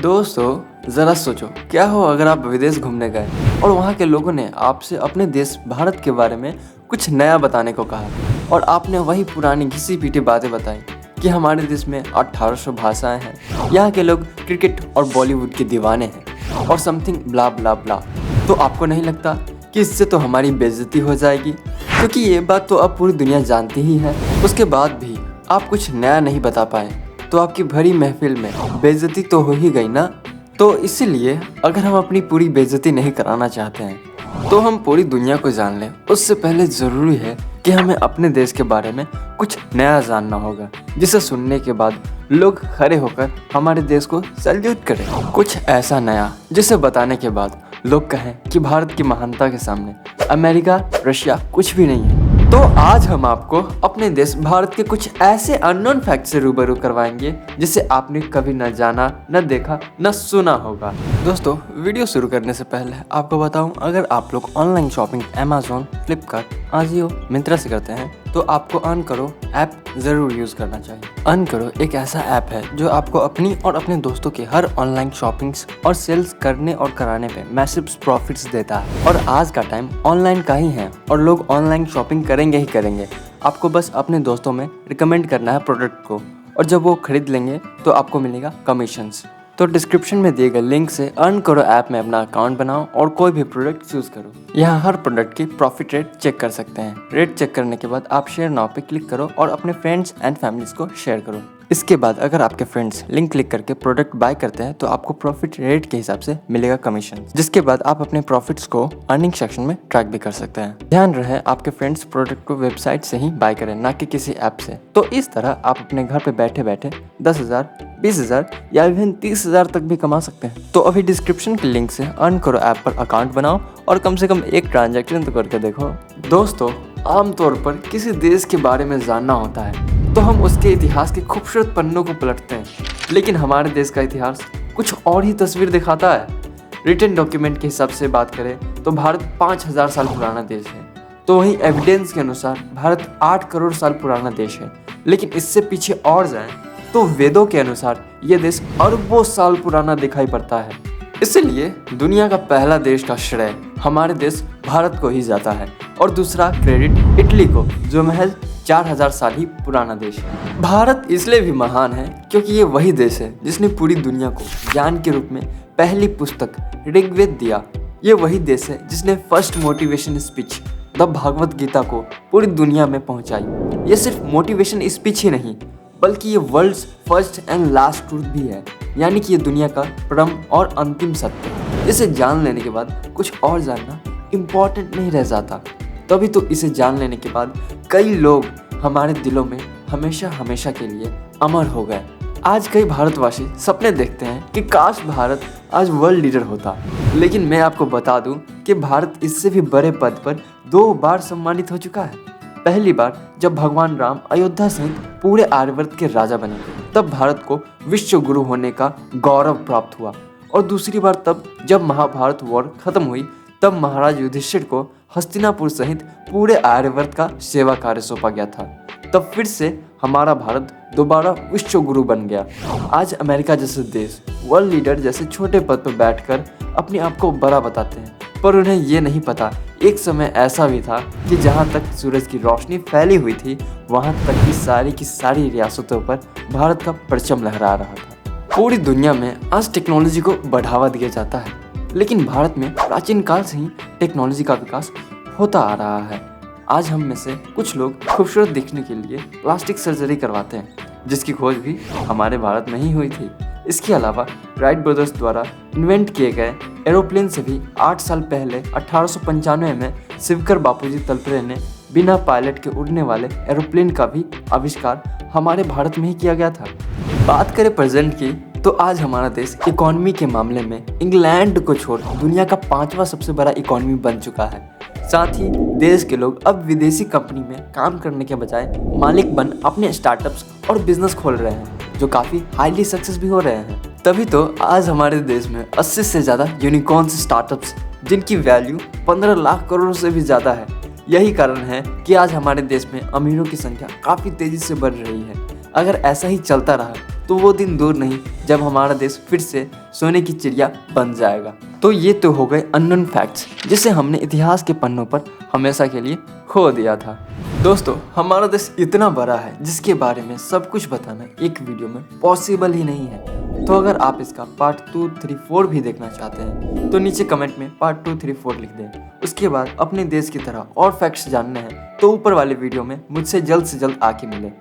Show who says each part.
Speaker 1: दोस्तों ज़रा सोचो, क्या हो अगर आप विदेश घूमने गए और वहाँ के लोगों ने आपसे अपने देश भारत के बारे में कुछ नया बताने को कहा और आपने वही पुरानी घिसी पीटी बातें बताई कि हमारे देश में 1800 भाषाएं हैं, यहाँ के लोग क्रिकेट और बॉलीवुड के दीवाने हैं और समथिंग ब्ला ब्ला ब्ला। तो आपको नहीं लगता कि इससे तो हमारी बेइज्जती हो जाएगी? क्योंकि ये बात तो अब पूरी दुनिया जानती ही है। उसके बाद भी आप कुछ नया नहीं बता पाए तो आपकी भरी महफिल में बेइज्जती तो हो ही गई ना। तो इसीलिए अगर हम अपनी पूरी बेइज्जती नहीं कराना चाहते हैं तो हम पूरी दुनिया को जान लें, उससे पहले ज़रूरी है कि हमें अपने देश के बारे में कुछ नया जानना होगा, जिसे सुनने के बाद लोग खड़े होकर हमारे देश को सैल्यूट करें। कुछ ऐसा नया जिसे बताने के बाद लोग कहें कि भारत की महानता के सामने अमेरिका, रशिया कुछ भी नहीं है। तो आज हम आपको अपने देश भारत के कुछ ऐसे अननोन फैक्ट से रूबरू करवाएंगे जिसे आपने कभी न जाना, न देखा, न सुना होगा। दोस्तों, वीडियो शुरू करने से पहले आपको बताऊं, अगर आप लोग online shopping Amazon, Flipkart, Ajio, Myntra से करते हैं तो आपको अर्न करो ऐप ज़रूर यूज़ करना चाहिए। अर्न करो एक ऐसा ऐप है जो आपको अपनी और अपने दोस्तों के हर ऑनलाइन शॉपिंग्स और सेल्स करने और कराने पे मैसिव प्रॉफिट्स देता है। और आज का टाइम ऑनलाइन का ही है और लोग ऑनलाइन शॉपिंग करेंगे ही करेंगे। आपको बस अपने दोस्तों में रिकमेंड करना है प्रोडक्ट को और जब वो खरीद लेंगे तो आपको मिलेगा कमीशंस। तो डिस्क्रिप्शन में दिए गए लिंक से अर्न करो ऐप में अपना अकाउंट बनाओ और कोई भी प्रोडक्ट चूज करो। यहाँ हर प्रोडक्ट की प्रॉफिट रेट चेक कर सकते हैं। रेट चेक करने के बाद आप शेयर नाउ पे क्लिक करो और अपने फ्रेंड्स एंड फैमिलीज को शेयर करो। इसके बाद अगर आपके फ्रेंड्स लिंक क्लिक करके प्रोडक्ट बाय करते हैं तो आपको प्रॉफिट रेट के हिसाब से मिलेगा कमीशन, जिसके बाद आप अपने प्रॉफिट्स को अर्निंग सेक्शन में ट्रैक भी कर सकते हैं। ध्यान रहे आपके फ्रेंड्स प्रोडक्ट को वेबसाइट से ही बाय करें, ना कि किसी ऐप से। तो इस तरह आप अपने घर पे बैठे बैठे 10,000, 20,000 या इवन 30,000 तक भी कमा सकते हैं। तो अभी डिस्क्रिप्शन के लिंक से अर्न करो ऐप पर अकाउंट बनाओ और कम से कम एक ट्रांजैक्शन तो करके देखो। दोस्तों, आमतौर पर किसी देश के बारे में जानना होता है तो हम उसके इतिहास के खूबसूरत पन्नों को पलटते हैं, लेकिन हमारे देश का इतिहास कुछ और ही तस्वीर दिखाता है। रिटन डॉक्यूमेंट के हिसाब से बात करें तो भारत 5,000 साल पुराना देश है, तो वहीं एविडेंस के अनुसार भारत 8 करोड़ साल पुराना देश है। लेकिन इससे पीछे और जाएं तो वेदों के अनुसार ये देश अरबों साल पुराना दिखाई पड़ता है। इसलिए दुनिया का पहला देश का श्रेय हमारे देश भारत को ही जाता है और दूसरा क्रेडिट इटली को, जो महज 4,000 साल ही पुराना देश है। भारत इसलिए भी महान है क्योंकि ये वही देश है जिसने पूरी दुनिया को ज्ञान के रूप में पहली पुस्तक ऋग्वेद दिया। ये वही देश है जिसने first motivation speech the Bhagavad Gita को पूरी दुनिया में पहुंचाई। ये सिर्फ मोटिवेशन स्पीच ही नहीं बल्कि ये world's first and last truth भी है, यानी कि ये दुनिया का परम और अंतिम सत्य है। इसे जान लेने के बाद कुछ और जानना इम्पोर्टेंट नहीं रह जाता। तभी तो इसे जान लेने के बाद कई लोग हमारे दिलों में हमेशा हमेशा के लिए अमर हो गए। आज कई भारतवासी सपने देखते हैं कि काश भारत आज वर्ल्ड लीडर होता, लेकिन मैं आपको बता दूं कि भारत इससे भी बड़े पद पर 2 बार सम्मानित हो चुका है। पहली बार जब भगवान राम अयोध्या सहित पूरे आर्यवर्त के राजा बने, तब भारत को विश्व गुरु होने का गौरव प्राप्त हुआ। और दूसरी बार तब जब महाभारत वॉर खत्म हुई, तब महाराज युधिष्ठिर को हस्तिनापुर सहित पूरे आर्यवर्त का सेवा कार्य सौंपा गया था। तब फिर से हमारा भारत दोबारा विश्व गुरु बन गया। आज अमेरिका जैसे देश वर्ल्ड लीडर जैसे छोटे पद पर बैठकर अपने आप को बड़ा बताते हैं, पर उन्हें ये नहीं पता एक समय ऐसा भी था कि जहाँ तक सूरज की रोशनी फैली हुई थी वहाँ तक की सारी रियासतों पर भारत का परचम लहरा रहा था। पूरी दुनिया में आज टेक्नोलॉजी को बढ़ावा दिया जाता है, लेकिन भारत में प्राचीन काल से ही टेक्नोलॉजी का विकास होता आ रहा है। आज हम में से कुछ लोग खूबसूरत दिखने के लिए प्लास्टिक सर्जरी करवाते हैं, जिसकी खोज भी हमारे भारत में ही हुई थी। इसके अलावा राइट ब्रदर्स द्वारा इन्वेंट किए गए एरोप्लेन से भी 8 साल पहले 1895 में शिवकर बापूजी तलपरे ने बिना पायलट के उड़ने वाले एरोप्लेन का भी आविष्कार हमारे भारत में ही किया गया था। बात करें प्रेजेंट की तो आज हमारा देश इकोनॉमी के मामले में इंग्लैंड को छोड़ दुनिया का 5वां सबसे बड़ा इकोनॉमी बन चुका है। साथ ही देश के लोग अब विदेशी कंपनी में काम करने के बजाय मालिक बन अपने स्टार्टअप्स और बिजनेस खोल रहे हैं, जो काफ़ी हाईली सक्सेस भी हो रहे हैं। तभी तो आज हमारे देश में 80 से ज़्यादा यूनिकॉर्न्स स्टार्टअप्स जिनकी वैल्यू 15 लाख करोड़ से भी ज़्यादा है। यही कारण है कि आज हमारे देश में अमीरों की संख्या काफ़ी तेज़ी से बढ़ रही है। अगर ऐसा ही चलता रहा तो वो दिन दूर नहीं जब हमारा देश फिर से सोने की चिड़िया बन जाएगा। तो ये तो हो गए अननोन फैक्ट्स जिसे हमने इतिहास के पन्नों पर हमेशा के लिए खो दिया था। दोस्तों, हमारा देश इतना बड़ा है जिसके बारे में सब कुछ बताना एक वीडियो में पॉसिबल ही नहीं है। तो अगर आप इसका पार्ट 2, 3, 4 भी देखना चाहते हैं तो नीचे कमेंट में पार्ट 2, 3, 4 लिख दें। उसके बाद अपने देश की तरह और फैक्ट्स जानने हैं तो ऊपर वाले वीडियो में मुझसे जल्द से जल्द आके मिलें।